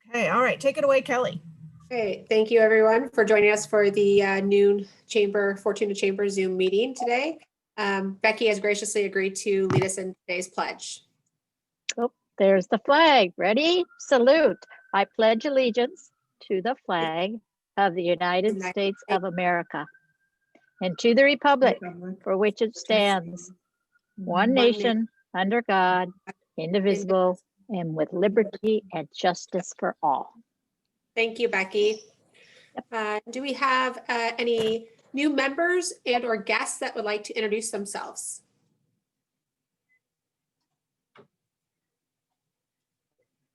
Okay, all right, take it away, Kelly. Great. Thank you, everyone, for joining us for the noon Fortuna Chamber Zoom meeting today. Becky has graciously agreed to lead us in today's pledge. Oh, there's the flag. Ready? Salute. I pledge allegiance to the flag of the United States of America and to the republic for which it stands, one nation, under God, indivisible, and with liberty and justice for all. Thank you, Becky. Do we have any new members and or guests that would like to introduce themselves?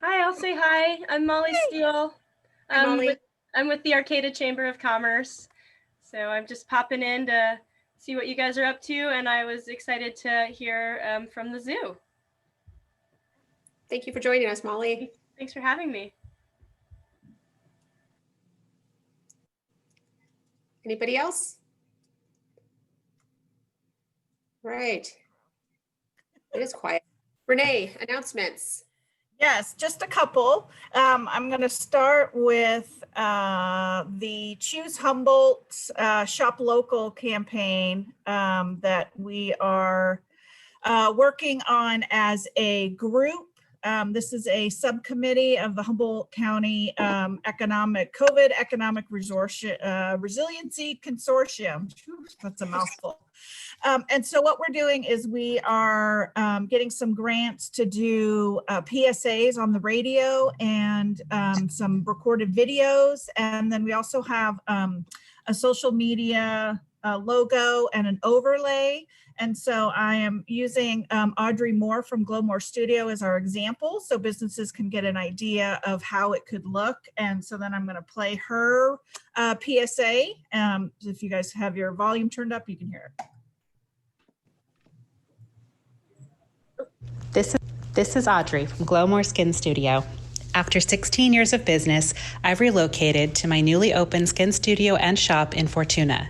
Hi, I'll say hi. I'm Molly Steele. Hi, Molly. I'm with the Arcata Chamber of Commerce. So I'm just popping in to see what you guys are up to, and I was excited to hear from the zoo. Thank you for joining us, Molly. Thanks for having me. Anybody else? Right. It is quiet. Renee, announcements. Yes, just a couple. I'm going to start with the Choose Humboldt Shop Local campaign that we are working on as a group. This is a subcommittee of the Humboldt County COVID Economic Resiliency Consortium. Whew, that's a mouthful. And so what we're doing is we are getting some grants to do PSAs on the radio and some recorded videos. And then we also have a social media logo and an overlay. And so I am using Audrey Moore from Glow More Studio as our example, so businesses can get an idea of how it could look. And so then I'm going to play her PSA. If you guys have your volume turned up, you can hear it. This is Audrey from Glow More Skin Studio. After 16 years of business, I've relocated to my newly opened skin studio and shop in Fortuna.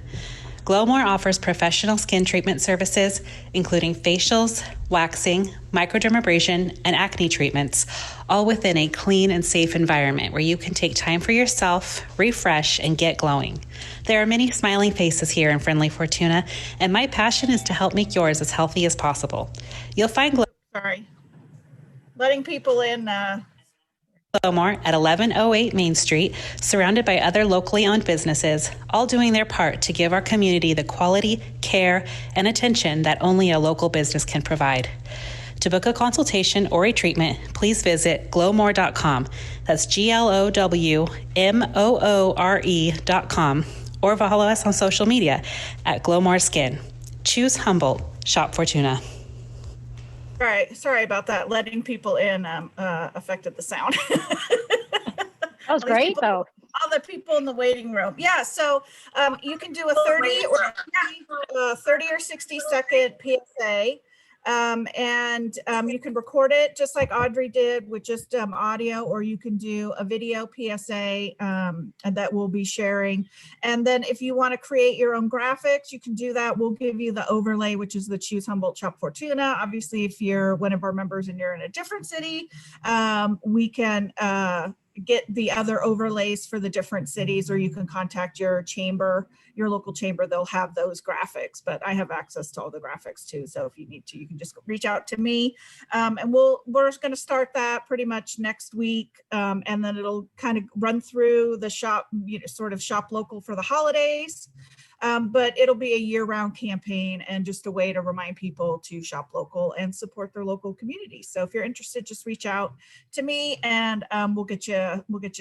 Glowmore offers professional skin treatment services, including facials, waxing, microdermabrasion, and acne treatments, all within a clean and safe environment where you can take time for yourself, refresh, and get glowing. There are many smiling faces here in friendly Fortuna, and my passion is to help make yours as healthy as possible. You'll find Sorry. Letting people in. Glowmore at 1108 Main Street, surrounded by other locally owned businesses, all doing their part to give our community the quality, care, and attention that only a local business can provide. To book a consultation or a treatment, please visit glowmore.com. That's glowmore.com, or follow us on social media at Glowmore Skin. Choose Humboldt, shop Fortuna. All right, sorry about that. Letting people in affected the sound. That was great, though. All the people in the waiting room. Yeah, so you can do a 30 or 60 second PSA. And you can record it just like Audrey did with just audio, or you can do a video PSA and that we'll be sharing. And then if you want to create your own graphics, you can do that. We'll give you the overlay, which is the Choose Humboldt Shop Fortuna. Obviously, if you're one of our members and you're in a different city, we can get the other overlays for the different cities, or you can contact your chamber, your local chamber. They'll have those graphics, but I have access to all the graphics too. So if you need to, you can just reach out to me. And we're just going to start that pretty much next week. And then it'll kind of run through the shop, sort of shop local for the holidays. But it'll be a year-round campaign and just a way to remind people to shop local and support their local community. So if you're interested, just reach out to me and we'll get you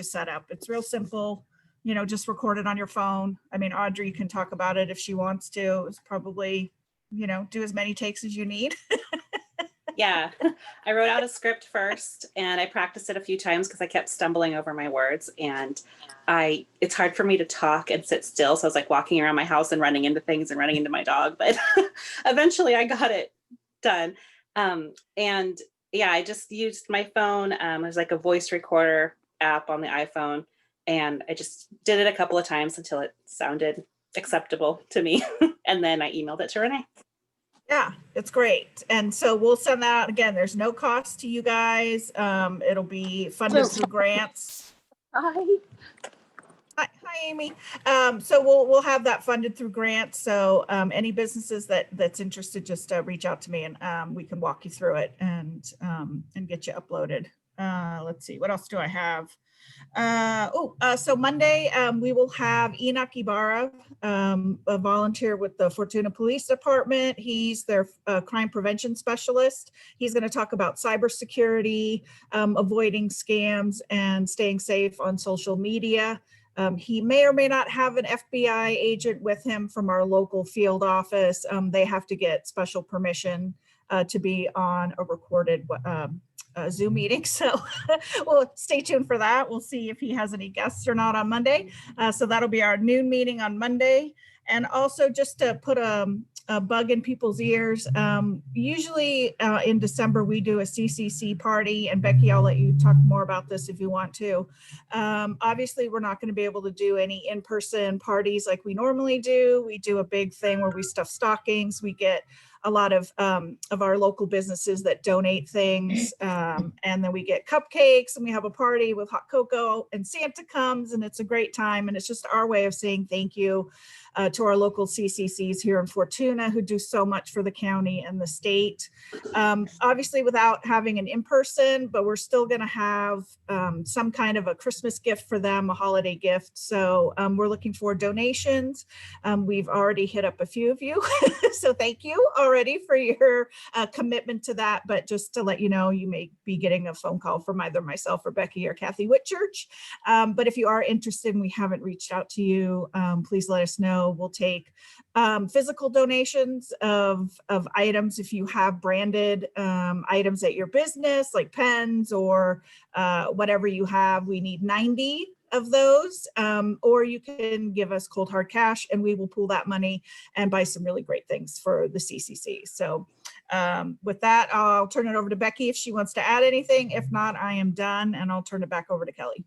set up. It's real simple, just record it on your phone. I mean, Audrey can talk about it if she wants to. It's probably, do as many takes as you need. Yeah, I wrote out a script first and I practiced it a few times because I kept stumbling over my words, and it's hard for me to talk and sit still. So I was like walking around my house and running into things and running into my dog, but eventually I got it done. And yeah, I just used my phone. There's like a voice recorder app on the iPhone, and I just did it a couple of times until it sounded acceptable to me. And then I emailed it to Renee. Yeah, it's great. And so we'll send that out again. There's no cost to you guys. It'll be funded through grants. Hi. Hi, Amy. So we'll have that funded through grants. So any businesses that's interested, just reach out to me and we can walk you through it and get you uploaded. Let's see, what else do I have? So Monday we will have Enoch Ibarra, a volunteer with the Fortuna Police Department. He's their crime prevention specialist. He's going to talk about cybersecurity, avoiding scams, and staying safe on social media. He may or may not have an FBI agent with him from our local field office. They have to get special permission to be on a recorded Zoom meeting. So we'll stay tuned for that. We'll see if he has any guests or not on Monday. So that'll be our noon meeting on Monday. And also just to put a bug in people's ears, usually in December, we do a CCC party. And Becky, I'll let you talk more about this if you want to. Obviously, we're not going to be able to do any in-person parties like we normally do. We do a big thing where we stuff stockings. We get a lot of our local businesses that donate things. And then we get cupcakes and we have a party with hot cocoa and Santa comes and it's a great time. And it's just our way of saying thank you to our local CCCs here in Fortuna who do so much for the county and the state. Obviously without having an in-person, but we're still gonna have some kind of a Christmas gift for them, a holiday gift. So we're looking for donations. We've already hit up a few of you. So thank you already for your commitment to that. But just to let you know, you may be getting a phone call from either myself or Becky or Kathy Whitchurch. But if you are interested and we haven't reached out to you, please let us know. We'll take physical donations of items. If you have branded items at your business, like pens or whatever you have, we need 90 of those, or you can give us cold hard cash and we will pool that money and buy some really great things for the CCC. So with that, I'll turn it over to Becky if she wants to add anything. If not, I am done and I'll turn it back over to Kelly.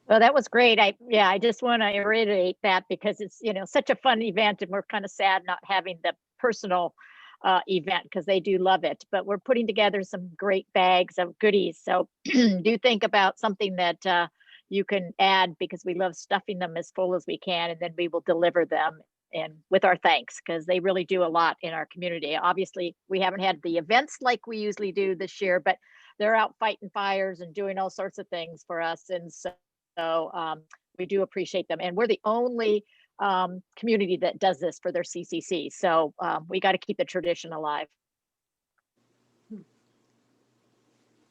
Well, that was great. I just want to reiterate that because it's, such a fun event and we're kind of sad not having the personal event because they do love it, but we're putting together some great bags of goodies. So do think about something that you can add because we love stuffing them as full as we can, and then we will deliver them and with our thanks because they really do a lot in our community. Obviously, we haven't had the events like we usually do this year, but they're out fighting fires and doing all sorts of things for us. And so we do appreciate them. And we're the only community that does this for their CCC. So we got to keep the tradition alive.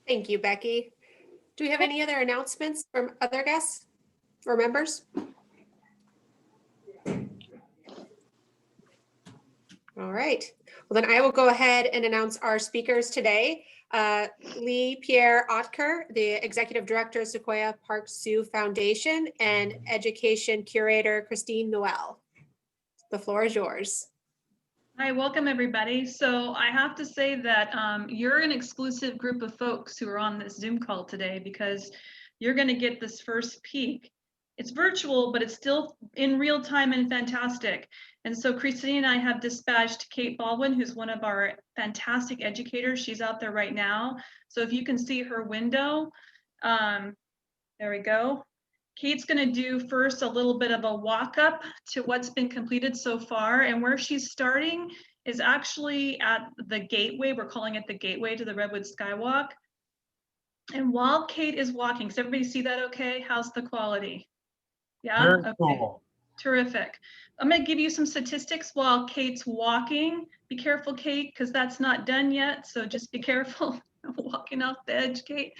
Thank you, Becky. Do we have any other announcements from other guests or members? All right. Well, then I will go ahead and announce our speakers today. Leigh Pierre-Oetker, the Executive Director of Sequoia Park Sioux Foundation, and Education Curator Christine Noel. The floor is yours. Hi, welcome everybody. So I have to say that you're an exclusive group of folks who are on this Zoom call today because you're going to get this first peek. It's virtual, but it's still in real time and fantastic. And so Christine and I have dispatched Kate Baldwin, who's one of our fantastic educators. She's out there right now. So if you can see her window, there we go. Kate's going to do first a little bit of a walk up to what's been completed so far, and where she's starting is actually at the gateway. We're calling it the gateway to the Redwood Sky Walk. And while Kate is walking, does everybody see that okay? How's the quality? Yeah, Very okay. cool. Terrific. I'm going to give you some statistics while Kate's walking. Be careful, Kate, because that's not done yet. So just be careful walking off the edge, Kate.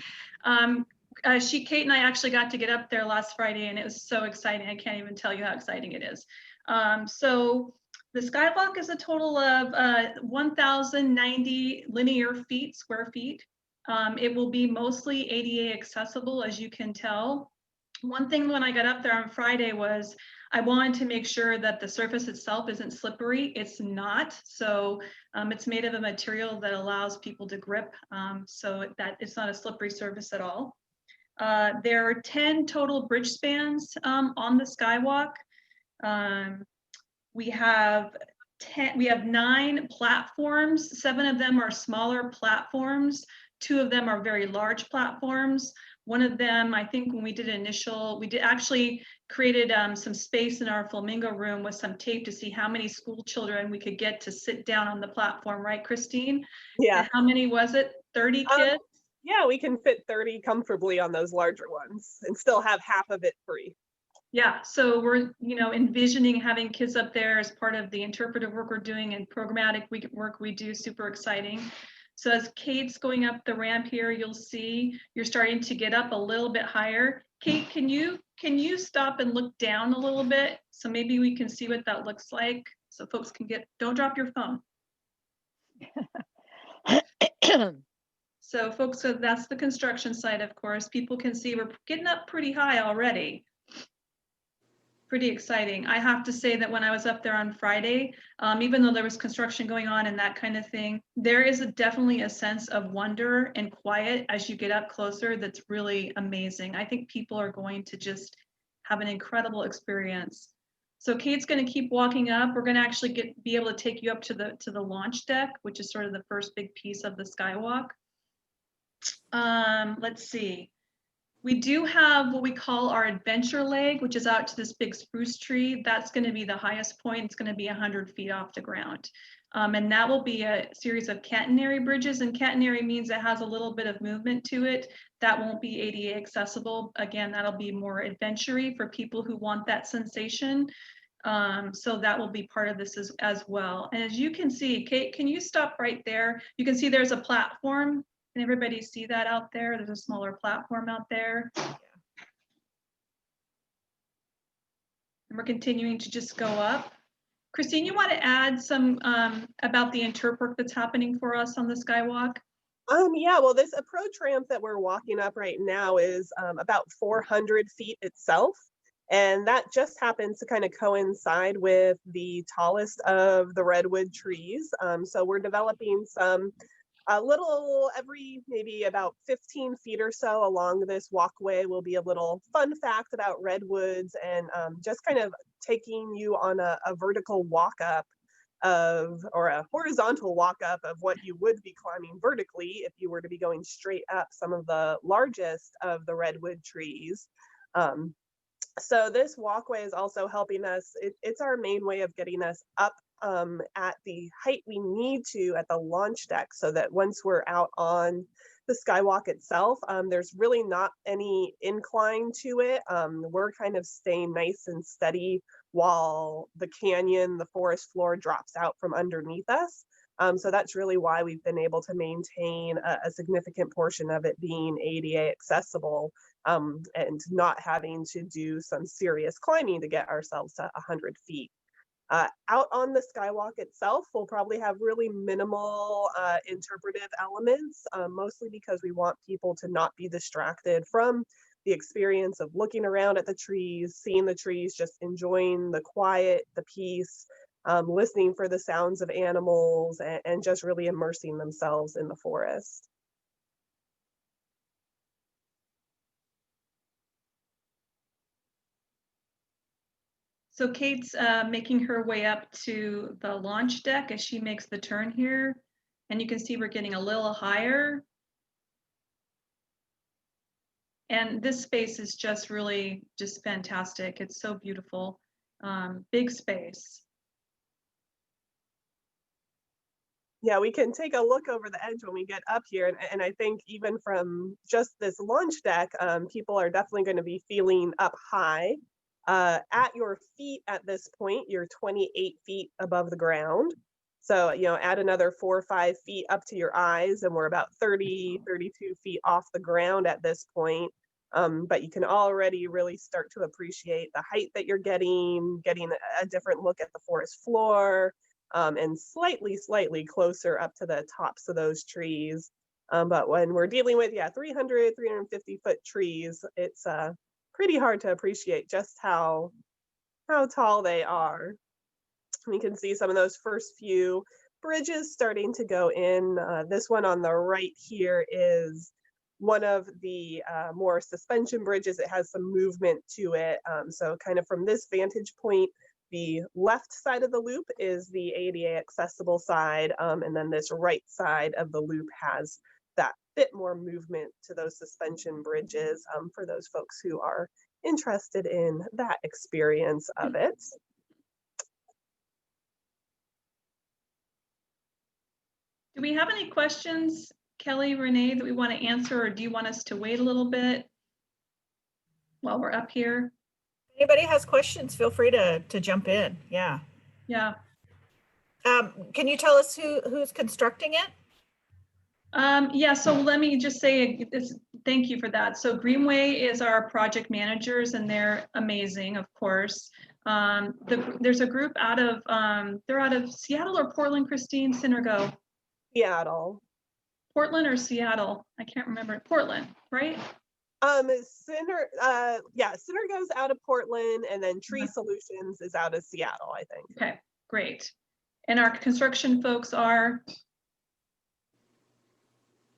Kate and I actually got to get up there last Friday and it was so exciting. I can't even tell you how exciting it is. So the Skywalk is a total of 1,090 linear feet, square feet. It will be mostly ADA accessible, as you can tell. One thing when I got up there on Friday was I wanted to make sure that the surface itself isn't slippery. It's not. So it's made of a material that allows people to grip so that it's not a slippery surface at all. There are 10 total bridge spans on the Skywalk. We have we have 9 platforms. 7 of them are smaller platforms. 2 of them are very large platforms. One of them, I think when we did actually created some space in our flamingo room with some tape to see how many school children we could get to sit down on the platform, right, Christine? Yeah. And how many was it? 30 kids? Yeah, we can fit 30 comfortably on those larger ones and still have half of it free. Yeah, so we're, envisioning having kids up there as part of the interpretive work we're doing and programmatic work we do, super exciting. So as Kate's going up the ramp here, you'll see you're starting to get up a little bit higher. Kate, can you stop and look down a little bit? So maybe we can see what that looks like. So folks can don't drop your phone. So folks, so that's the construction site, of course. People can see we're getting up pretty high already. Pretty exciting. I have to say that when I was up there on Friday, even though there was construction going on and that kind of thing, there is definitely a sense of wonder and quiet as you get up closer that's really amazing. I think people are going to just have an incredible experience. So Kate's going to keep walking up. We're going to actually be able to take you up to the launch deck, which is sort of the first big piece of the skywalk. Let's see. We do have what we call our adventure leg, which is out to this big spruce tree. That's going to be the highest point. It's going to be 100 feet off the ground. And that will be a series of catenary bridges. And catenary means it has a little bit of movement to it. That won't be ADA accessible. Again, that'll be more adventure-y for people who want that sensation. So that will be part of this as well. And as you can see, Kate, can you stop right there? You can see there's a platform. Can everybody see that out there? There's a smaller platform out there. And we're continuing to just go up. Christine, you want to add some about the interpret that's happening for us on the skywalk? Yeah, well, this approach ramp that we're walking up right now is about 400 feet itself. And that just happens to kind of coincide with the tallest of the redwood trees. So we're developing some every maybe about 15 feet or so along this walkway will be a little fun fact about redwoods and just kind of taking you on a vertical walk up or a horizontal walk up of what you would be climbing vertically if you were to be going straight up some of the largest of the redwood trees. So this walkway is also helping us. It's our main way of getting us up at the height we need to at the launch deck so that once we're out on the skywalk itself, there's really not any incline to it. We're kind of staying nice and steady while the canyon, the forest floor drops out from underneath us. So that's really why we've been able to maintain a significant portion of it being ADA accessible and not having to do some serious climbing to get ourselves to 100 feet. Out on the skywalk itself, we'll probably have really minimal interpretive elements, mostly because we want people to not be distracted from the experience of looking around at the trees, seeing the trees, just enjoying the quiet, the peace, listening for the sounds of animals, and just really immersing themselves in the forest. So Kate's making her way up to the launch deck as she makes the turn here. And you can see we're getting a little higher. And this space is just really just fantastic. It's so beautiful. Big space. Yeah, we can take a look over the edge when we get up here. And I think even from just this launch deck, people are definitely going to be feeling up high. At your feet at this point, you're 28 feet above the ground. So, add another 4 or 5 feet up to your eyes, and we're about 30, 32 feet off the ground at this point. But you can already really start to appreciate the height that you're getting a different look at the forest floor, and slightly closer up to the tops of those trees. But when we're dealing with, 300, 350 foot trees, it's pretty hard to appreciate just how tall they are. We can see some of those first few bridges starting to go in. This one on the right here is one of the more suspension bridges. It has some movement to it. So kind of from this vantage point, the left side of the loop is the ADA accessible side, and then this right side of the loop has that bit more movement to those suspension bridges for those folks who are interested in that experience of it. Do we have any questions, Kelly, Renee, that we want to answer, or do you want us to wait a little bit while we're up here? Anybody has questions, feel free to jump in. Yeah. Yeah. Can you tell us who's constructing it? Yeah, so let me just say thank you for that. So Greenway is our project managers, and they're amazing, of course. There's a group out of, they're out of Seattle or Portland, Christine Synergo? Seattle. Portland or Seattle? I can't remember. Portland, right? Center goes out of Portland, and then Tree Solutions is out of Seattle, I think. Okay, great. And our construction folks are?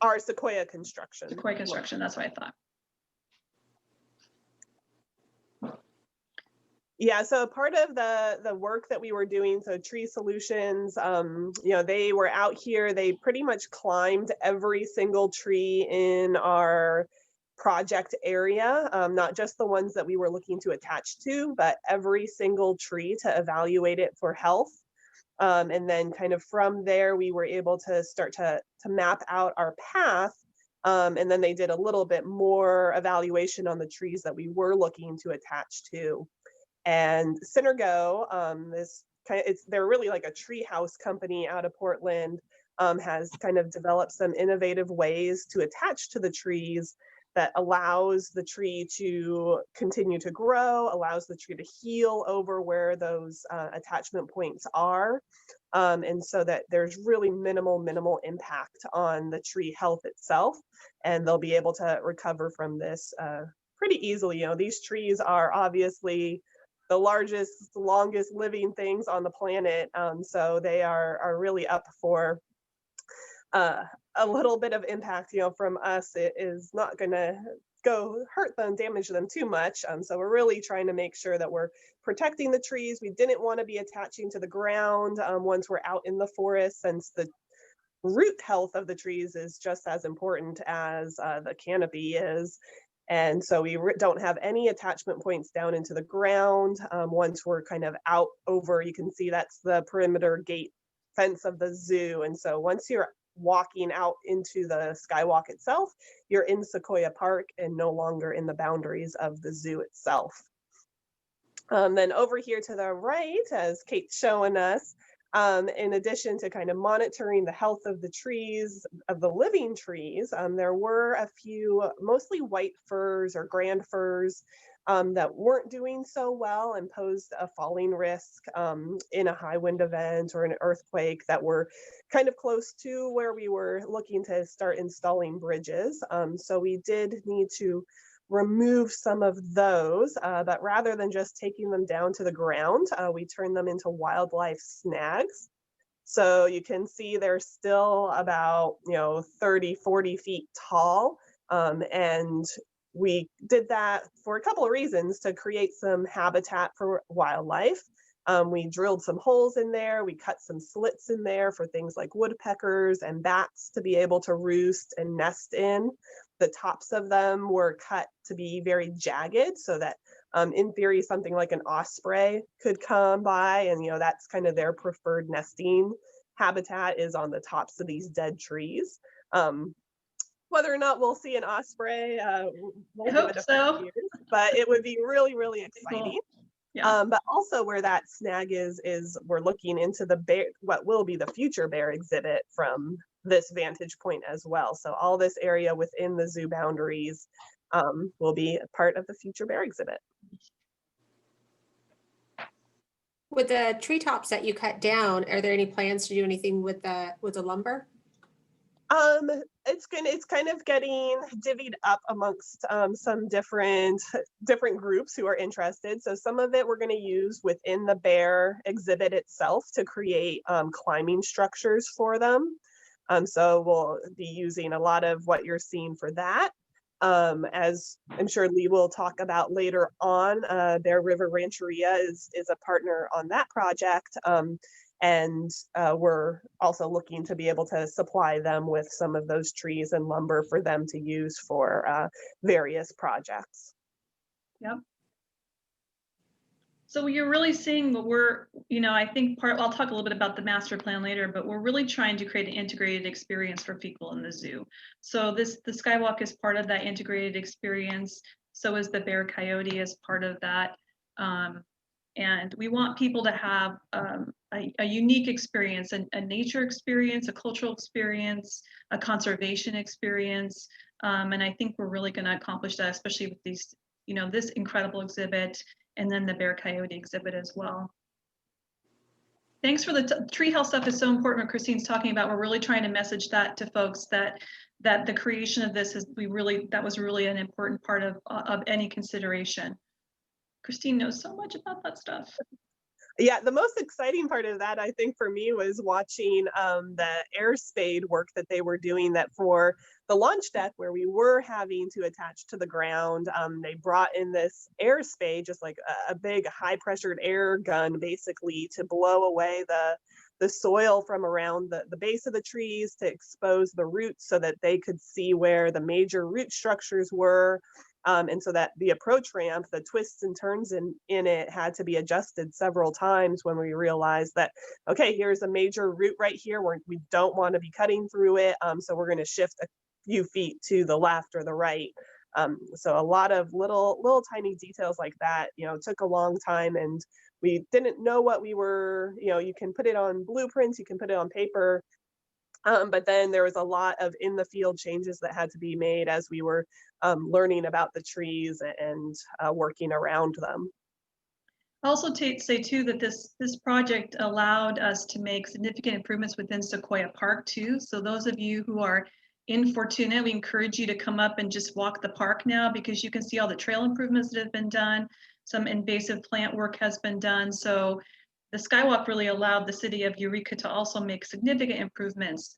Our Sequoia Construction. Sequoia Construction, that's what I thought. Yeah, so part of the work that we were doing, so Tree Solutions, they were out here, they pretty much climbed every single tree in our project area, not just the ones that we were looking to attach to, but every single tree to evaluate it for health. And then kind of from there, we were able to start to map out our path. And then they did a little bit more evaluation on the trees that we were looking to attach to. And Synergo, they're really like a tree house company out of Portland, has kind of developed some innovative ways to attach to the trees that allows the tree to continue to grow, allows the tree to heal over where those attachment points are. And so that there's really minimal impact on the tree health itself. And they'll be able to recover from this pretty easily. These trees are obviously the largest, longest living things on the planet. So they are really up for a little bit of impact, from us. It is not going to go hurt them, damage them too much. So we're really trying to make sure that we're protecting the trees. We didn't want to be attaching to the ground once we're out in the forest, since the root health of the trees is just as important as the canopy is. And so we don't have any attachment points down into the ground. Once we're kind of out over, you can see that's the perimeter gate fence of the zoo. And so once you're walking out into the skywalk itself, you're in Sequoia Park and no longer in the boundaries of the zoo itself. Then over here to the right, as Kate's showing us, in addition to kind of monitoring the health of the trees, of the living trees, there were a few, mostly white firs or grand firs, that weren't doing so well and posed a falling risk in a high wind event or an earthquake, that were kind of close to where we were looking to start installing bridges. So we did need to remove some of those, but rather than just taking them down to the ground, we turned them into wildlife snags. So you can see they're still about 30, 40 feet tall, and we did that for a couple of reasons: to create some habitat for wildlife. We drilled some holes in there, we cut some slits in there for things like woodpeckers and bats to be able to roost and nest in. The tops of them were cut to be very jagged, so that in theory something like an osprey could come by, and that's kind of their preferred nesting habitat, is on the tops of these dead trees. Whether or not we'll see an osprey, we'll I hope so. years, but it would be really exciting. Cool. Yeah. But also where that snag is we're looking into the bear, what will be the future bear exhibit from this vantage point as well. So all this area within the zoo boundaries will be part of the future bear exhibit. With the treetops that you cut down, are there any plans to do anything with the lumber? It's kind of getting divvied up amongst some different groups who are interested. So some of it we're going to use within the bear exhibit itself to create climbing structures for them. So we'll be using a lot of what you're seeing for that. As I'm sure Lee will talk about later on, their River Rancheria is a partner on that project. And we're also looking to be able to supply them with some of those trees and lumber for them to use for various projects. Yep. So you're really seeing what we're, I think I'll talk a little bit about the master plan later, but we're really trying to create an integrated experience for people in the zoo. So the Skywalk is part of that integrated experience. So is the bear coyote as part of that. And we want people to have a unique experience, a nature experience, a cultural experience, a conservation experience. And I think we're really going to accomplish that, especially with these, this incredible exhibit, and then the bear coyote exhibit as well. Thanks for the tree health stuff is so important what Christine's talking about. We're really trying to message that to folks that the creation of this that was really an important part of any consideration. Christine knows so much about that stuff. Yeah, the most exciting part of that, I think, for me was watching the air spade work that they were doing, that for the launch deck where we were having to attach to the ground, they brought in this air spade, just like a big high pressured air gun, basically to blow away the soil from around the base of the trees to expose the roots so that they could see where the major root structures were. And so that the approach ramp, the twists and turns in it had to be adjusted several times when we realized that, okay, here's a major root right here where we don't want to be cutting through it. So we're going to shift a few feet to the left or the right. So a lot of little tiny details like that, took a long time, and we didn't know what we were, you can put it on blueprints, you can put it on paper. But then there was a lot of in the field changes that had to be made as we were learning about the trees and working around them. I also say too that this project allowed us to make significant improvements within Sequoia Park too. So those of you who are in Fortuna, we encourage you to come up and just walk the park now, because you can see all the trail improvements that have been done. Some invasive plant work has been done. So the Skywalk really allowed the city of Eureka to also make significant improvements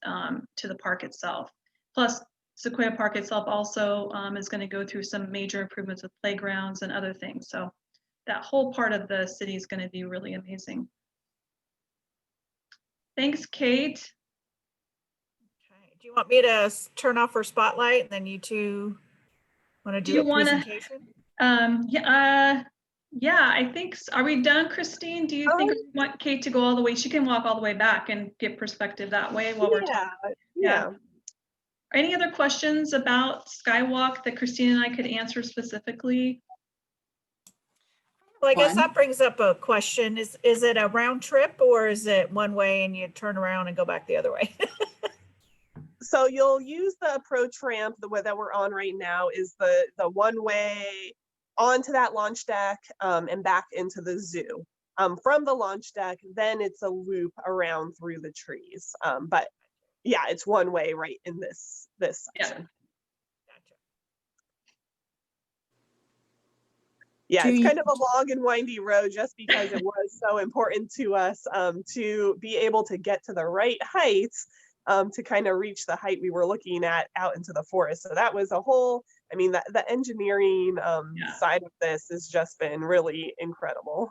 to the park itself. Plus, Sequoia Park itself also is going to go through some major improvements with playgrounds and other things. So that whole part of the city is going to be really amazing. Thanks, Kate. Okay. Do you want me to turn off her spotlight and then you two want to do a presentation? Yeah, I think, are we done, Christine? Do you think we want Kate to go all the way? She can walk all the way back and get perspective that way while we're talking. Yeah. Any other questions about Skywalk that Christine and I could answer specifically? Well, I guess that brings up a question. Is it a round trip, or is it one way and you turn around and go back the other way? So you'll use the approach ramp. The way that we're on right now is the one way onto that launch deck and back into the zoo. From the launch deck, then it's a loop around through the trees. But yeah, it's one way right in this section. Yeah. Yeah, it's kind of a long and windy road, just because it was so important to us to be able to get to the right heights to kind of reach the height we were looking at out into the forest. So that was a whole, the engineering side of this has just been really incredible.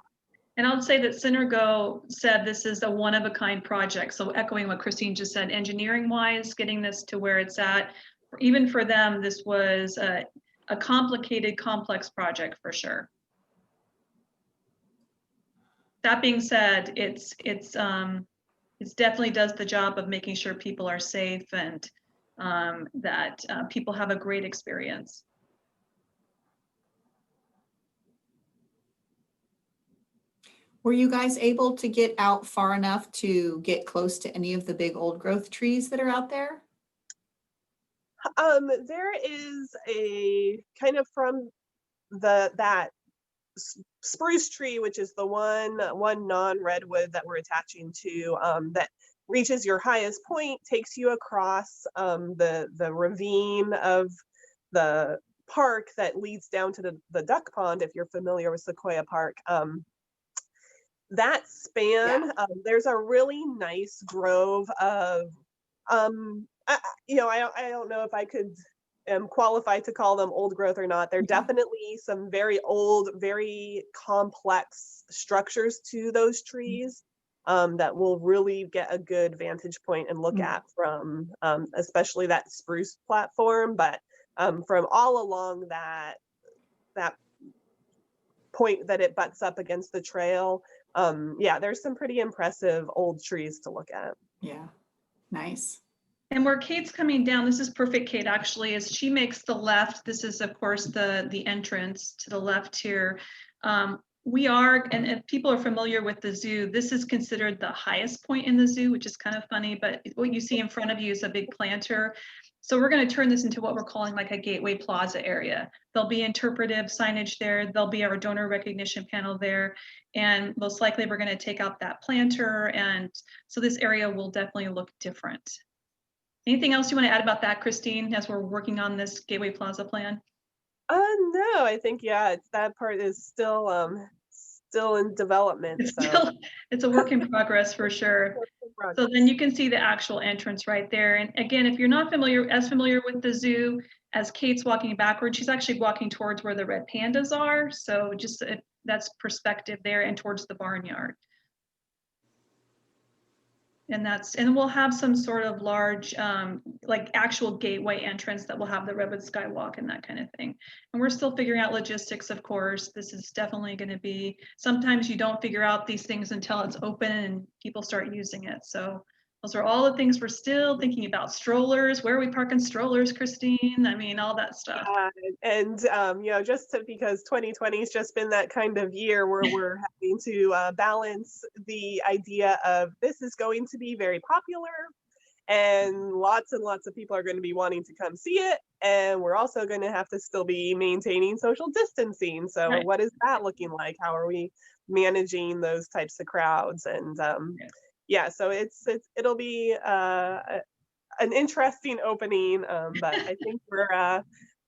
And I'll say that Synergo said this is a one-of-a-kind project. So echoing what Christine just said, engineering-wise, getting this to where it's at, even for them, this was a complicated, complex project for sure. That being said, it definitely does the job of making sure people are safe and that people have a great experience. Were you guys able to get out far enough to get close to any of the big old growth trees that are out there? There is a kind of from that spruce tree, which is the one non-redwood that we're attaching to, that reaches your highest point, takes you across the ravine of the park that leads down to the duck pond, if you're familiar with Sequoia Park. That span, there's a really nice grove of I don't know if I could am qualified to call them old growth or not. They're definitely some very old, very complex structures to those trees that will really get a good vantage point and look at from especially that spruce platform, but from all along that point that it butts up against the trail. Yeah, there's some pretty impressive old trees to look at. Yeah, nice. And where Kate's coming down, this is perfect, Kate, actually, is she makes the left. This is, of course, the entrance to the left here. We are, and if people are familiar with the zoo, this is considered the highest point in the zoo, which is kind of funny, but what you see in front of you is a big planter. So we're going to turn this into what we're calling like a gateway plaza area. There'll be interpretive signage there. There'll be our donor recognition panel there. And most likely we're going to take out that planter. And so this area will definitely look different. Anything else you want to add about that, Christine, as we're working on this Gateway Plaza plan? No, I think, yeah, that part is still in development. It's a work in progress for sure. So then you can see the actual entrance right there. And again, if you're not familiar with the zoo, as Kate's walking backwards, she's actually walking towards where the red pandas are. So just that's perspective there and towards the barnyard. And we'll have some sort of large, like actual gateway entrance that will have the Redwood Sky Walk and that kind of thing. And we're still figuring out logistics, of course. This is definitely going to be, sometimes you don't figure out these things until it's open and people start using it. So those are all the things we're still thinking about. Strollers, where are we parking strollers, Christine? I mean, all that stuff. And you know, because 2020 has just been that kind of year where we're having to balance the idea of this is going to be very popular and lots of people are going to be wanting to come see it, and we're also going to have to still be maintaining social distancing. So right. What is that looking like? How are we managing those types of crowds? And yeah, so it'll be an interesting opening, but I think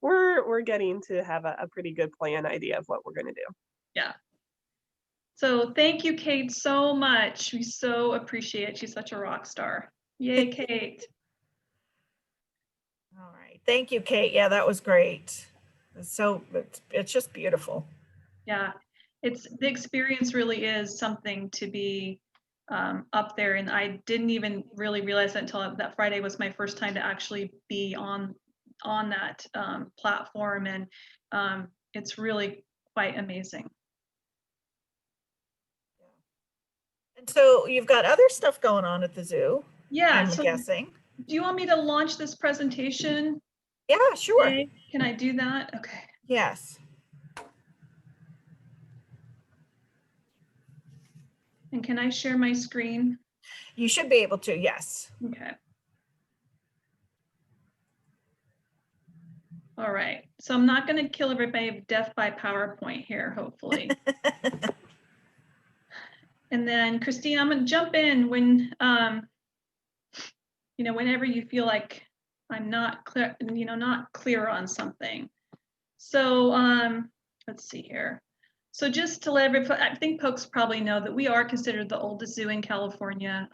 we're getting to have a pretty good plan idea of what we're going to do. Yeah. So thank you, Kate, so much. We so appreciate it. She's such a rock star. Yay, Kate. All right. Thank you, Kate. Yeah, that was great. So it's just beautiful. Yeah, the experience really is something to be up there. And I didn't even really realize that until that Friday was my first time to actually be on that platform. And it's really quite amazing. And so you've got other stuff going on at the zoo. Yeah, I'm guessing. Do you want me to launch this presentation? Yeah, sure. Today? Can I do that? Okay. Yes. And can I share my screen? You should be able to, yes. Okay. All right. So I'm not going to kill everybody of death by PowerPoint here, hopefully. And then Christine, I'm going to jump in when, you know, whenever you feel like I'm not clear, you know, not clear on something. So let's see here. So just to let everybody, I think folks probably know that we are considered the oldest zoo in California.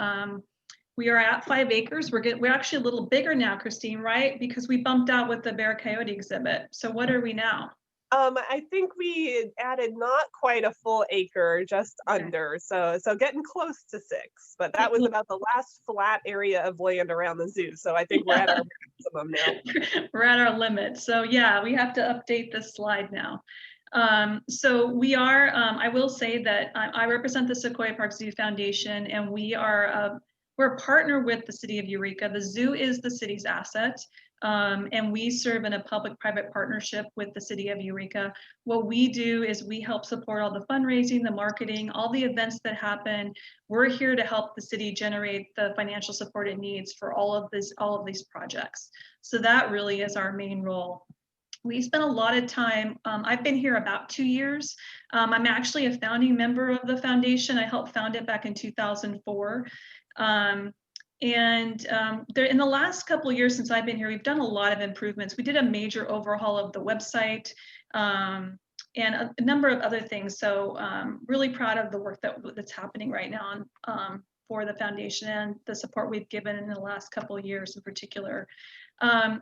We are at 5 acres. We're actually a little bigger now, Christine, right? Because we bumped out with the bear coyote exhibit. So what are we now? I think we added not quite a full acre, just under. So getting close to 6, but that was about the last flat area of land around the zoo. So I think we're at our maximum now. We're at our limit. So yeah, we have to update this slide now. So we are, I will say that I represent the Sequoia Park Zoo Foundation, and we're a partner with the city of Eureka. The zoo is the city's asset. And we serve in a public-private partnership with the city of Eureka. What we do is we help support all the fundraising, the marketing, all the events that happen. We're here to help the city generate the financial support it needs for all of these projects. So that really is our main role. We spent a lot of time, I've been here about 2 years. I'm actually a founding member of the foundation. I helped found it back in 2004. In the last couple of years since I've been here, we've done a lot of improvements. We did a major overhaul of the website and a number of other things. So really proud of the work that's happening right now for the foundation and the support we've given in the last couple of years in particular.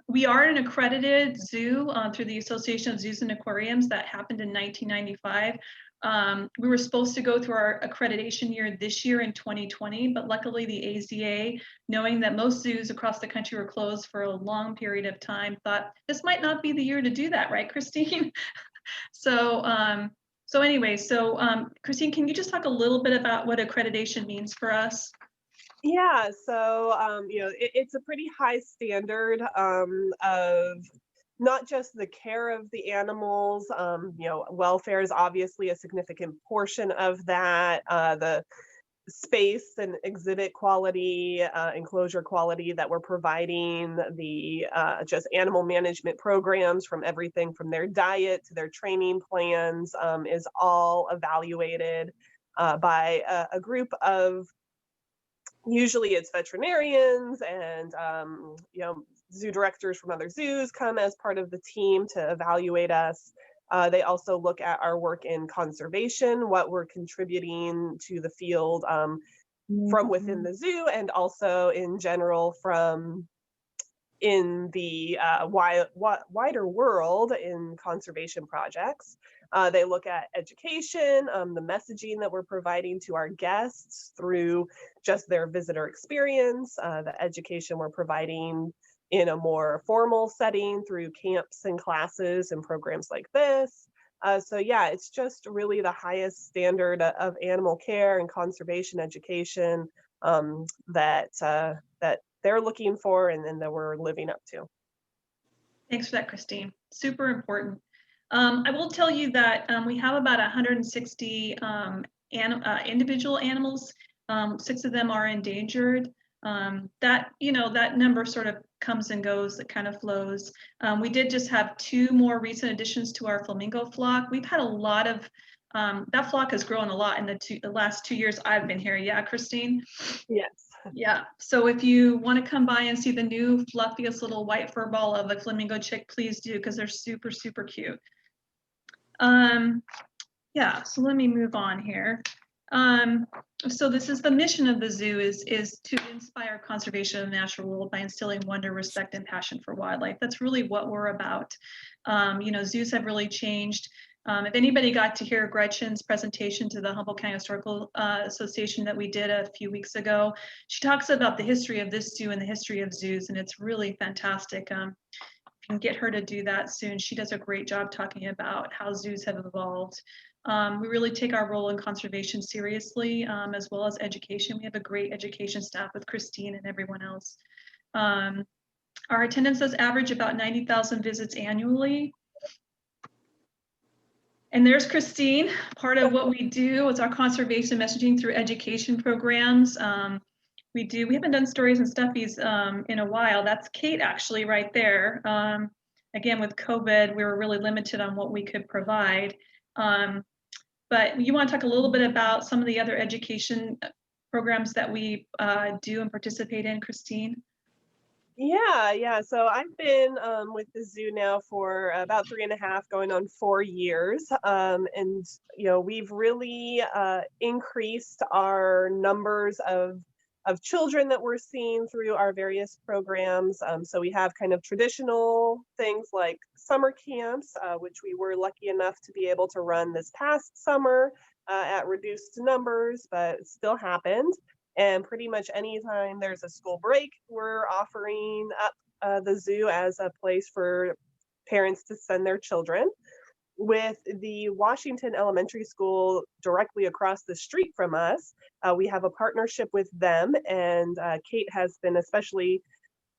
We are an accredited zoo through the Association of Zoos and Aquariums. That happened in 1995. We were supposed to go through our accreditation year this year in 2020, but luckily the AZA, knowing that most zoos across the country were closed for a long period of time, thought this might not be the year to do that, right, Christine? So Christine, can you just talk a little bit about what accreditation means for us? Yeah, so it's a pretty high standard of not just the care of the animals. Welfare is obviously a significant portion of that. The space and exhibit quality, enclosure quality that we're providing, the just animal management programs, from everything from their diet to their training plans, is all evaluated by a group of, usually it's veterinarians and zoo directors from other zoos come as part of the team to evaluate us. They also look at our work in conservation, what we're contributing to the field from within the zoo, and also in general from in the wider world in conservation projects. They look at education, the messaging that we're providing to our guests through just their visitor experience, the education we're providing in a more formal setting through camps and classes and programs like this. So yeah, it's just really the highest standard of animal care and conservation education that they're looking for and that we're living up to. Thanks for that, Christine. Super important. I will tell you that we have about 160 individual animals. 6 of them are endangered. That number sort of comes and goes, it kind of flows. We did just have 2 more recent additions to our flamingo flock. We've had a lot of, that flock has grown a lot in the last 2 years I've been here. Yeah, Christine? Yes. Yeah, so if you want to come by and see the new fluffiest little white fur ball of a flamingo chick, please do, because they're super, super cute. Yeah, so let me move on here. So this is the mission of the zoo is to inspire conservation of the natural world by instilling wonder, respect, and passion for wildlife. That's really what we're about. Zoos have really changed. If anybody got to hear Gretchen's presentation to the Humboldt County Historical Association that we did a few weeks ago, she talks about the history of this zoo and the history of zoos, and it's really fantastic. You can get her to do that soon. She does a great job talking about how zoos have evolved. We really take our role in conservation seriously, as well as education. We have a great education staff with Christine and everyone else. Our attendance does average about 90,000 visits annually. And there's Christine. Part of what we do is our conservation messaging through education programs. We haven't done stories and stuffies in a while. That's Kate actually right there. Again, with COVID, we were really limited on what we could provide. But you want to talk a little bit about some of the other education programs that we do and participate in, Christine? Yeah. So I've been with the zoo now for about 3.5, going on 4 years. And we've really increased our numbers of children that we're seeing through our various programs. So we have kind of traditional things like summer camps, which we were lucky enough to be able to run this past summer at reduced numbers, but it still happened. And pretty much anytime there's a school break, we're offering up the zoo as a place for parents to send their children. With the Washington Elementary School directly across the street from us, we have a partnership with them, and Kate has been especially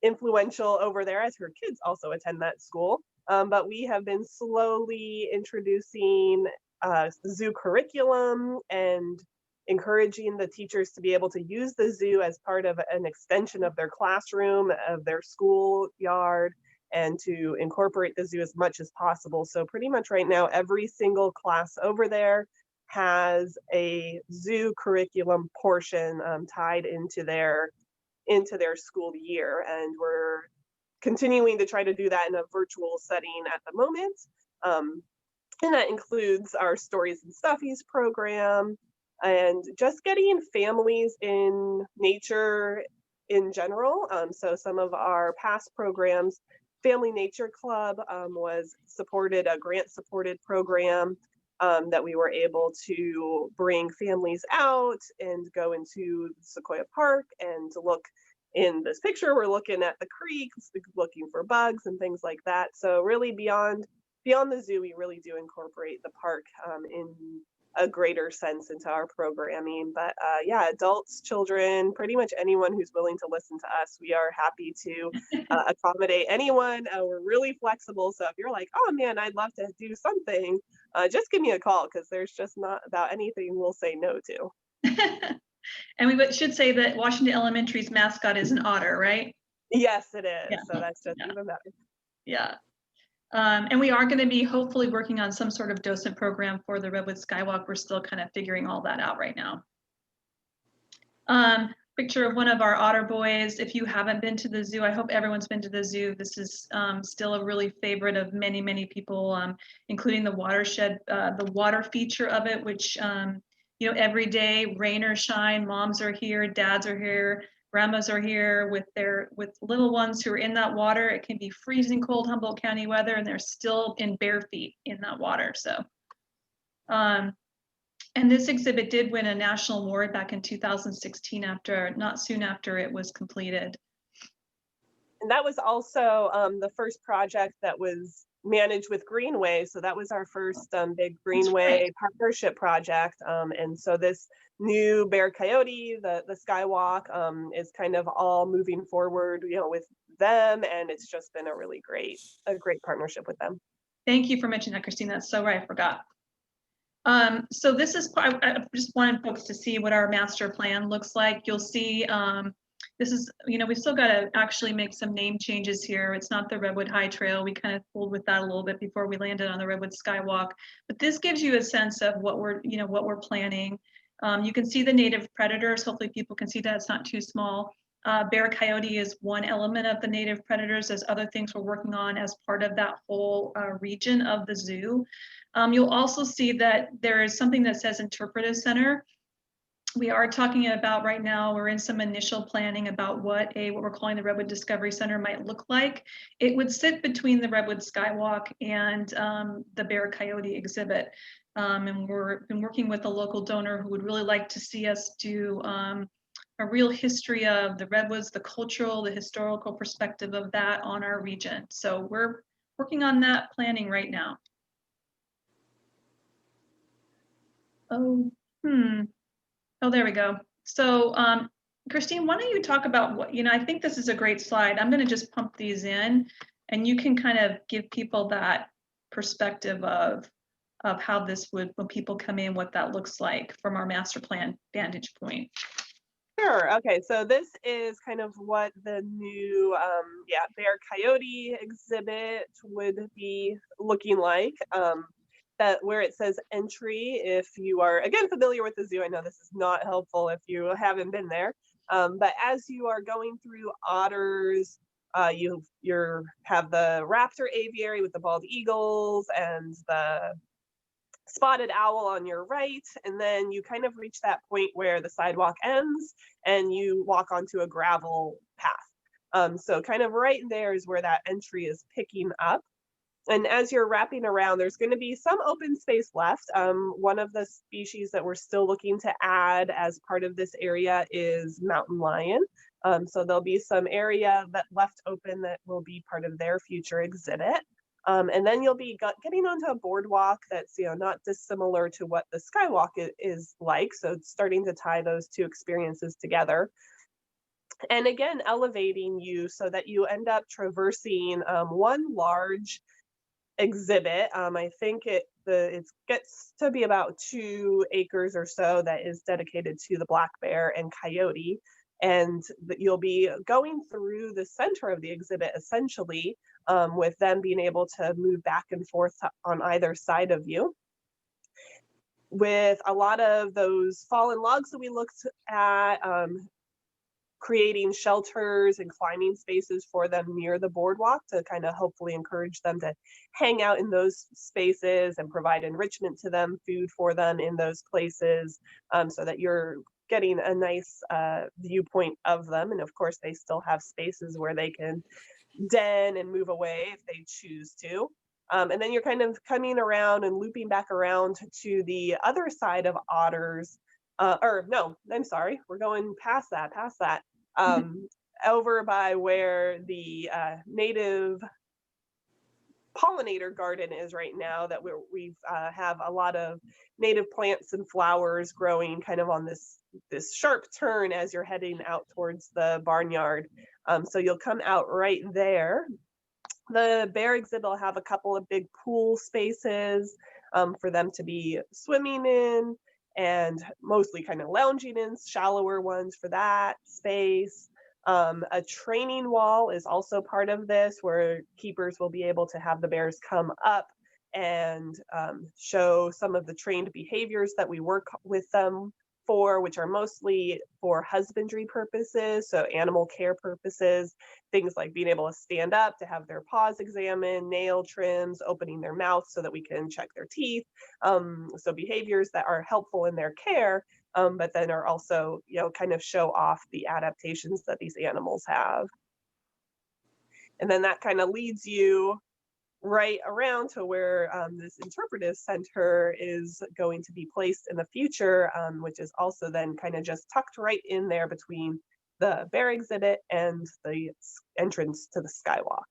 influential over there as her kids also attend that school. But we have been slowly introducing the zoo curriculum and encouraging the teachers to be able to use the zoo as part of an extension of their classroom, of their school yard, and to incorporate the zoo as much as possible. So pretty much right now, every single class over there has a zoo curriculum portion tied into their school year. And we're continuing to try to do that in a virtual setting at the moment. And that includes our Stories and Stuffies program, and just getting families in nature in general. So some of our past programs, Family Nature Club was supported, a grant supported program that we were able to bring families out and go into Sequoia Park and to look. In this picture, we're looking at the creeks, looking for bugs and things like that. So really beyond the zoo, we really do incorporate the park in a greater sense into our programming. But yeah, adults, children, pretty much anyone who's willing to listen to us, we are happy to accommodate anyone. We're really flexible. So if you're like, oh man, I'd love to do something, just give me a call, because there's just not about anything we'll say no to. And we should say that Washington Elementary's mascot is an otter, right? Yes, it is. Yeah. So that's just Yeah. even better. Yeah. And we are going to be hopefully working on some sort of docent program for the Redwood Sky Walk. We're still kind of figuring all that out right now. Picture of one of our otter boys. If you haven't been to the zoo, I hope everyone's been to the zoo. This is still a really favorite of many, many people, including the watershed, the water feature of it, which you know, every day, rain or shine, moms are here, dads are here, grandmas are here with little ones who are in that water. It can be freezing cold Humboldt County weather, and they're still in bare feet in that water. So, and this exhibit did win a national award back in 2016 not soon after it was completed. And that was also the first project that was managed with Greenway. So that was our first big Greenway partnership project. And so this new Bear Coyote, the Skywalk, is kind of all moving forward, you know, with them. And it's just been a really great partnership with them. Thank you for mentioning that, Christine. That's so right, I forgot. So this is, I just wanted folks to see what our master plan looks like. You'll see, this is, you know, we still got to actually make some name changes here. It's not the Redwood High Trail. We kind of fooled with that a little bit before we landed on the Redwood Sky Walk, but this gives you a sense of what we're, you know, what we're planning. You can see the native predators. Hopefully people can see that it's not too small. Bear coyote is one element of the native predators. There's other things we're working on as part of that whole region of the zoo. You'll also see that there is something that says interpretive center. We are talking about right now, we're in some initial planning about what we're calling the Redwood Discovery Center might look like. It would sit between the Redwood Skywalk and the Bear Coyote exhibit. And we've been working with a local donor who would really like to see us do a real history of the Redwoods, the cultural, the historical perspective of that on our region. So we're working on that planning right now. Oh, there we go. So Christine, why don't you talk about what, you know, I think this is a great slide. I'm going to just pump these in and you can kind of give people that perspective of how this would, when people come in, what that looks like from our master plan vantage point. Sure. Okay. So this is kind of what the new Bear Coyote exhibit would be looking like. That where it says entry, if you are again familiar with the zoo, I know this is not helpful if you haven't been there, but as you are going through otters, you have the raptor aviary with the bald eagles and the spotted owl on your right, and then you kind of reach that point where the sidewalk ends and you walk onto a gravel path. So kind of right there is where that entry is picking up. And as you're wrapping around, there's going to be some open space left. One of the species that we're still looking to add as part of this area is mountain lion. So there'll be some area that left open that will be part of their future exhibit. And then you'll be getting onto a boardwalk that's, you know, not dissimilar to what the Skywalk is like. So it's starting to tie those two experiences together. And again, elevating you so that you end up traversing one large exhibit. I think it gets to be about 2 acres or so that is dedicated to the black bear and coyote, and you'll be going through the center of the exhibit essentially, with them being able to move back and forth on either side of you. With a lot of those fallen logs that we looked at, creating shelters and climbing spaces for them near the boardwalk to kind of hopefully encourage them to hang out in those spaces and provide enrichment to them, food for them in those places, so that you're getting a nice viewpoint of them. And of course, they still have spaces where they can den and move away if they choose to. And then you're kind of coming around and looping back around to the other side of Otters. Or no, I'm sorry, we're going past that, over by where the native pollinator garden is right now, that we have a lot of native plants and flowers growing kind of on this sharp turn as you're heading out towards the barnyard. So you'll come out right there. The bear exhibit will have a couple of big pool spaces for them to be swimming in, and mostly kind of lounging in, shallower ones for that space. A training wall is also part of this, where keepers will be able to have the bears come up and show some of the trained behaviors that we work with them for, which are mostly for husbandry purposes, so animal care purposes, things like being able to stand up, to have their paws examined, nail trims, opening their mouth so that we can check their teeth. So behaviors that are helpful in their care, but then are also, kind of show off the adaptations that these animals have. And then that kind of leads you right around to where this interpretive center is going to be placed in the future, which is also then kind of just tucked right in there between the bear exhibit and the entrance to the skywalk.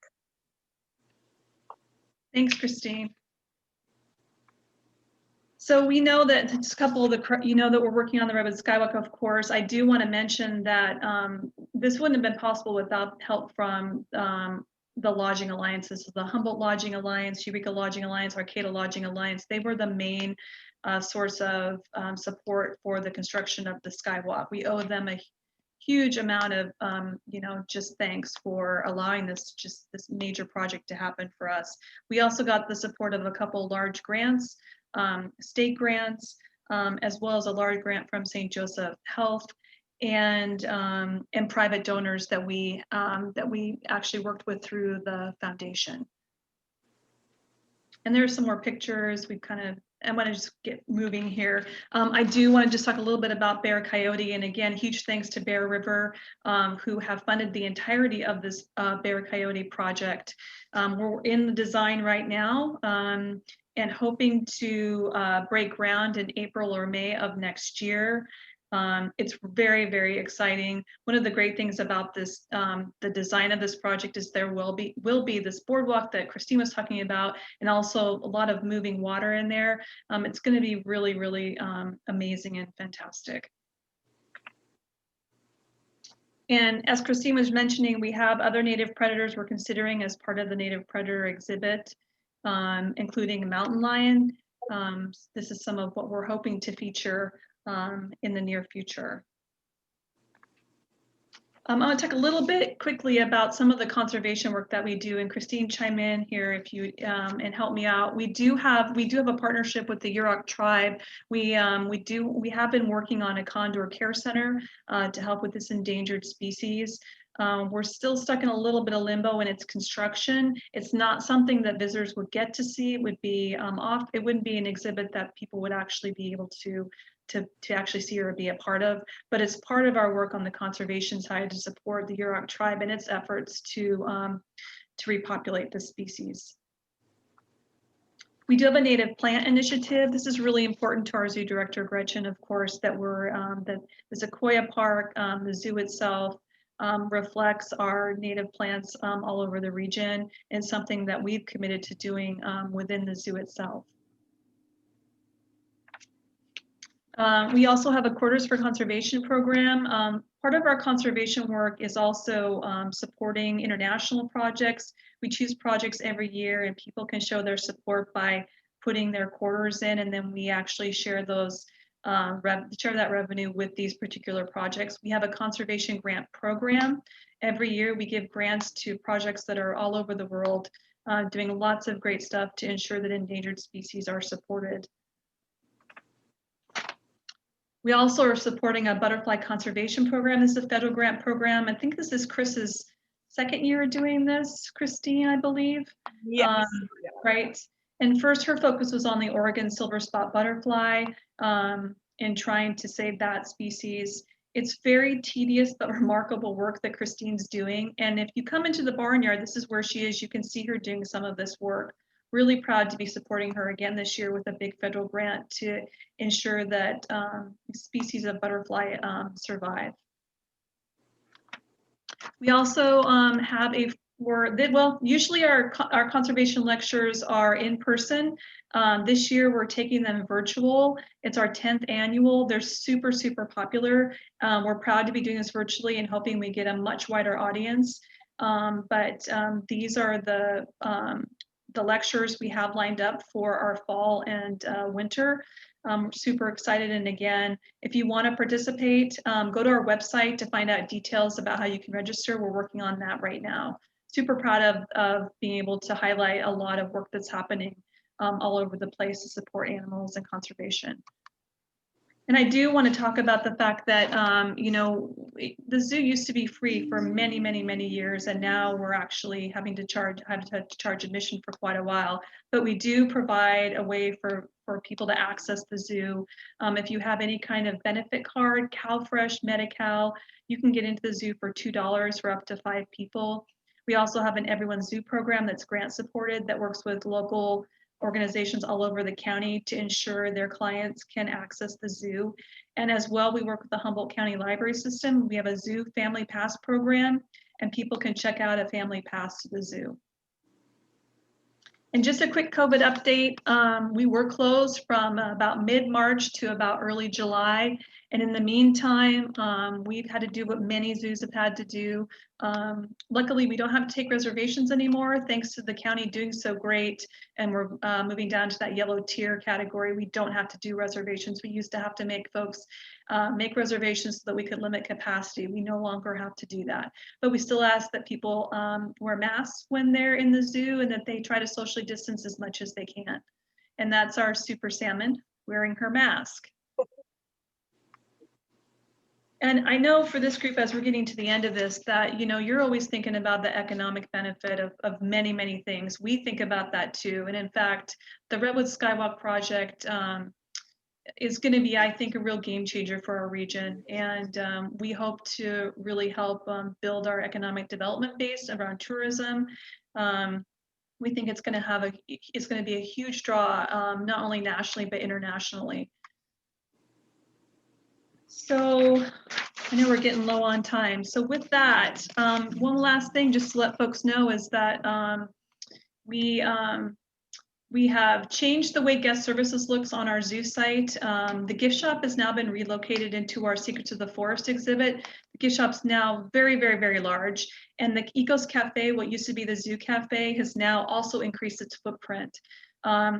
Thanks, Christine. So we know that just a couple of that we're working on the Redwood Skywalk, of course. I do want to mention that this wouldn't have been possible without help from the lodging alliances, the Humboldt Lodging Alliance, Eureka Lodging Alliance, Arcata Lodging Alliance. They were the main source of support for the construction of the Skywalk. We owe them a huge amount of, just thanks for allowing this major project to happen for us. We also got the support of a couple large grants, state grants, as well as a large grant from St. Joseph Health, and private donors that we actually worked with through the foundation. And there's some more pictures. I want to just get moving here. I do want to just talk a little bit about Bear Coyote, and again, huge thanks to Bear River, who have funded the entirety of this Bear Coyote project. We're in the design right now, and hoping to break ground in April or May of next year. It's very, very exciting. One of the great things about this, the design of this project, is there will be this boardwalk that Christine was talking about, and also a lot of moving water in there. It's going to be really, really amazing and fantastic. And as Christine was mentioning, we have other native predators we're considering as part of the native predator exhibit, including a mountain lion. This is some of what we're hoping to feature in the near future. I want to talk a little bit quickly about some of the conservation work that we do, and Christine, chime in here if you and help me out. We do have a partnership with the Yurok tribe. We have been working on a condor care center to help with this endangered species. We're still stuck in a little bit of limbo in its construction. It's not something that visitors would get to see. It would be it wouldn't be an exhibit that people would actually be able to actually see or be a part of, but it's part of our work on the conservation side to support the Yurok tribe in its efforts to repopulate the species. We do have a native plant initiative. This is really important to our zoo director, Gretchen, of course, that the Sequoia Park, the zoo itself, reflects our native plants all over the region, and something that we've committed to doing within the zoo itself. We also have a Quarters for Conservation program. Part of our conservation work is also supporting international projects. We choose projects every year, and people can show their support by putting their quarters in, and then we actually share those share that revenue with these particular projects. We have a conservation grant program. Every year we give grants to projects that are all over the world, doing lots of great stuff to ensure that endangered species are supported. We also are supporting a butterfly conservation program. This is a federal grant program. I think this is Chris's second year doing this, Christine, I believe. Yes. Right. And first, her focus was on the Oregon silver spot butterfly and trying to save that species. It's very tedious but remarkable work that Christine's doing. And if you come into the barnyard, this is where she is. You can see her doing some of this work. Really proud to be supporting her again this year with a big federal grant to ensure that species of butterfly survive. We also have usually our conservation lectures are in person. This year we're taking them virtual. It's our 10th annual. They're super, super popular. We're proud to be doing this virtually and hoping we get a much wider audience. These are the lectures we have lined up for our fall and winter. We're super excited. And again, if you want to participate, go to our website to find out details about how you can register. We're working on that right now. Super proud of being able to highlight a lot of work that's happening all over the place to support animals and conservation. And I do want to talk about the fact that, the zoo used to be free for many, many, many years, and now we're actually having to charge admission for quite a while. But we do provide a way for people to access the zoo. If you have any kind of benefit card, CalFresh, Medi-Cal, you can get into the zoo for $2 for up to 5 people. We also have an Everyone Zoo program that's grant supported that works with local organizations all over the county to ensure their clients can access the zoo. And as well, we work with the Humboldt County Library System. We have a Zoo Family Pass program, and people can check out a family pass to the zoo. And just a quick COVID update, we were closed from about mid-March to about early July. And in the meantime, we've had to do what many zoos have had to do. Luckily, we don't have to take reservations anymore, thanks to the county doing so great. And we're moving down to that yellow tier category. We don't have to do reservations. We used to have to make folks make reservations so that we could limit capacity. We no longer have to do that. But we still ask that people wear masks when they're in the zoo and that they try to socially distance as much as they can. And that's our super salmon wearing her mask. And I know for this group, as we're getting to the end of this, that you're always thinking about the economic benefit of many, many things. We think about that too. And in fact, the Redwood Sky Walk project is going to be, I think, a real game changer for our region. And we hope to really help build our economic development base around tourism. We think it's going to be a huge draw, not only nationally, but internationally. So I know we're getting low on time. So with that, one last thing just to let folks know is that we have changed the way guest services looks on our zoo site. The gift shop has now been relocated into our Secrets of the Forest exhibit. The gift shop's now very, very, very large. And the Ecos Cafe, what used to be the Zoo Cafe, has now also increased its footprint.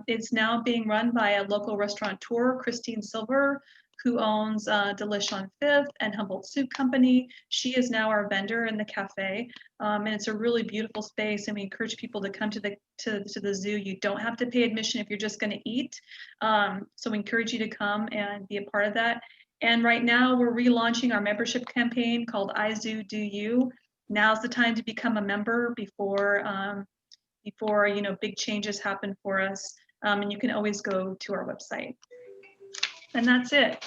It's now being run by a local restaurateur, Christine Silver, who owns Delish on 5th and Humboldt Soup Company. She is now our vendor in the cafe, and it's a really beautiful space. And we encourage people to come to the zoo. You don't have to pay admission if you're just going to eat. So we encourage you to come and be a part of that. And right now we're relaunching our membership campaign called iZoo Do You. Now's the time to become a member before big changes happen for us. And you can always go to our website. And that's it.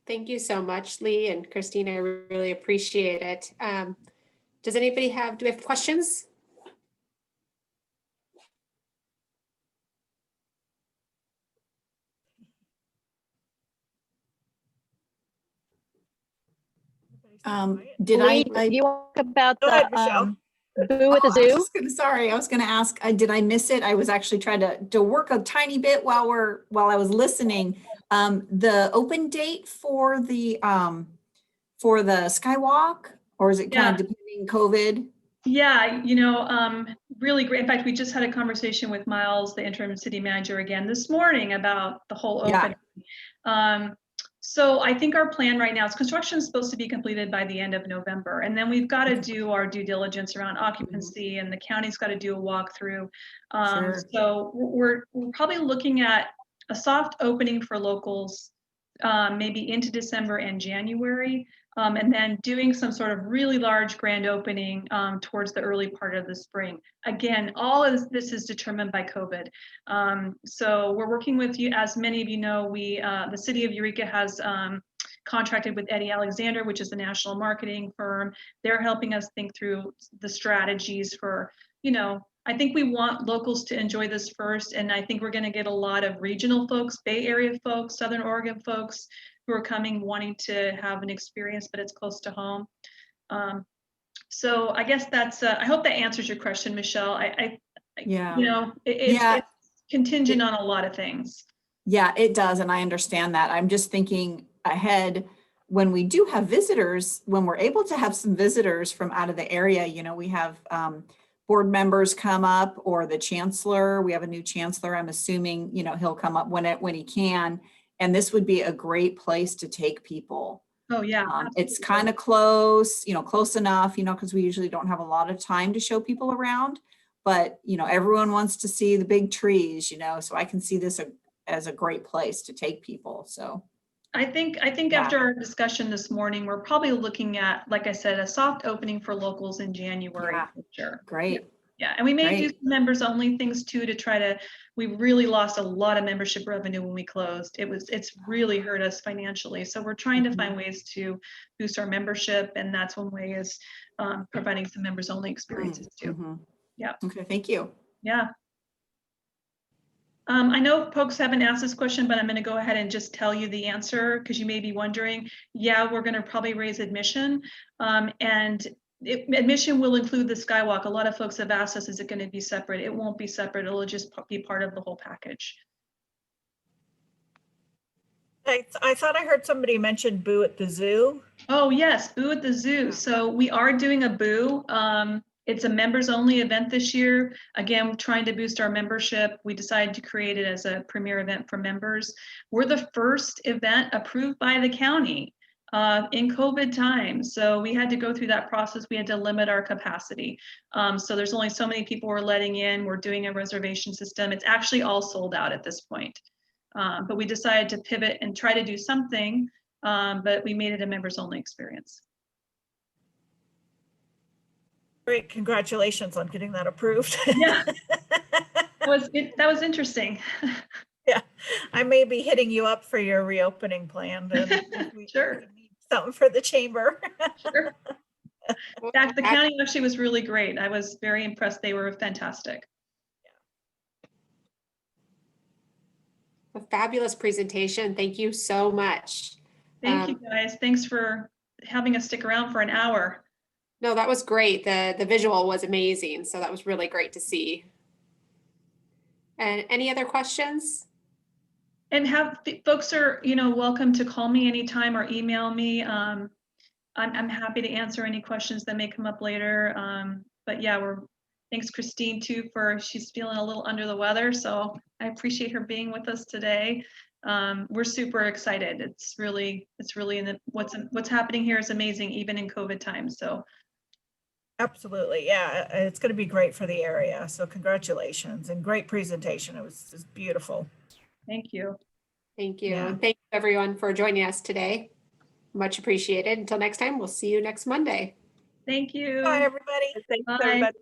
Thank you so much, Leigh and Christine. I really appreciate it. Do we have questions? Lee, you talk about Go ahead, Michelle. Boo at the zoo? I was going to ask, did I miss it? I was actually trying to work a tiny bit while I was listening. The open date for the Skywalk, or is it kind of depending COVID? Yeah, really great. In fact, we just had a conversation with Miles, the interim city manager, again this morning about the whole open. So I think our plan right now is construction is supposed to be completed by the end of November. And then we've got to do our due diligence around occupancy, and the county's got to do a walkthrough. So we're probably looking at a soft opening for locals, maybe into December and January, and then doing some sort of really large grand opening towards the early part of the spring. Again, all of this is determined by COVID. So we're working with you. As many of you know, the city of Eureka has contracted with Eddie Alexander, which is the national marketing firm. They're helping us think through the strategies for, I think we want locals to enjoy this first, and I think we're going to get a lot of regional folks, Bay Area folks, Southern Oregon folks who are coming wanting to have an experience, but it's close to home. So I guess that's, I hope that answers your question, Michelle. Yeah. It's contingent on a lot of things. Yeah, it does. And I understand that. I'm just thinking ahead when we do have visitors, when we're able to have some visitors from out of the area, we have board members come up, or the chancellor. We have a new chancellor. I'm assuming, he'll come up when he can. And this would be a great place to take people. Oh yeah. It's kind of close, close enough, because we usually don't have a lot of time to show people around. But, everyone wants to see the big trees, so I can see this as a great place to take people. So I think after our discussion this morning, we're probably looking at, like I said, a soft opening for locals in January. Yeah. For sure. Great. Yeah, and we may do some members only things too to try to, we really lost a lot of membership revenue when we closed. It's really hurt us financially. So we're trying to find ways to boost our membership. And that's one way is providing some members only experiences too. Yeah. Okay, thank you. Yeah. I know folks haven't asked this question, but I'm going to go ahead and just tell you the answer because you may be wondering. Yeah, we're going to probably raise admission, and admission will include the Skywalk. A lot of folks have asked us, is it going to be separate? It won't be separate. It'll just be part of the whole package. I thought I heard somebody mention Boo at the Zoo. Oh yes, Boo at the Zoo. So we are doing a Boo. It's a members only event this year. Again, trying to boost our membership. We decided to create it as a premier event for members. We're the first event approved by the county in COVID times. So we had to go through that process. We had to limit our capacity. So there's only so many people we're letting in. We're doing a reservation system. It's actually all sold out at this point. But we decided to pivot and try to do something, but we made it a members only experience. Great, congratulations on getting that approved. Yeah, that was interesting. Yeah, I may be hitting you up for your reopening plan. Sure. Something for the chamber. Sure. In fact, the county actually was really great. I was very impressed. They were fantastic. A fabulous presentation. Thank you so much. Thank you guys. Thanks for having us stick around for an hour. No, that was great. The visual was amazing. So that was really great to see. And any other questions? And folks are, welcome to call me anytime or email me. I'm happy to answer any questions that may come up later. But yeah, thanks Christine too she's feeling a little under the weather. So I appreciate her being with us today. We're super excited. It's really what's happening here is amazing, even in COVID times. So. Absolutely. Yeah, it's going to be great for the area. So congratulations and great presentation. It was beautiful. Thank you. Thank you. Yeah. And thank you everyone for joining us today. Much appreciated. Until next time, we'll see you next Monday. Thank you. Bye, everybody. Thanks, Bye. everybody.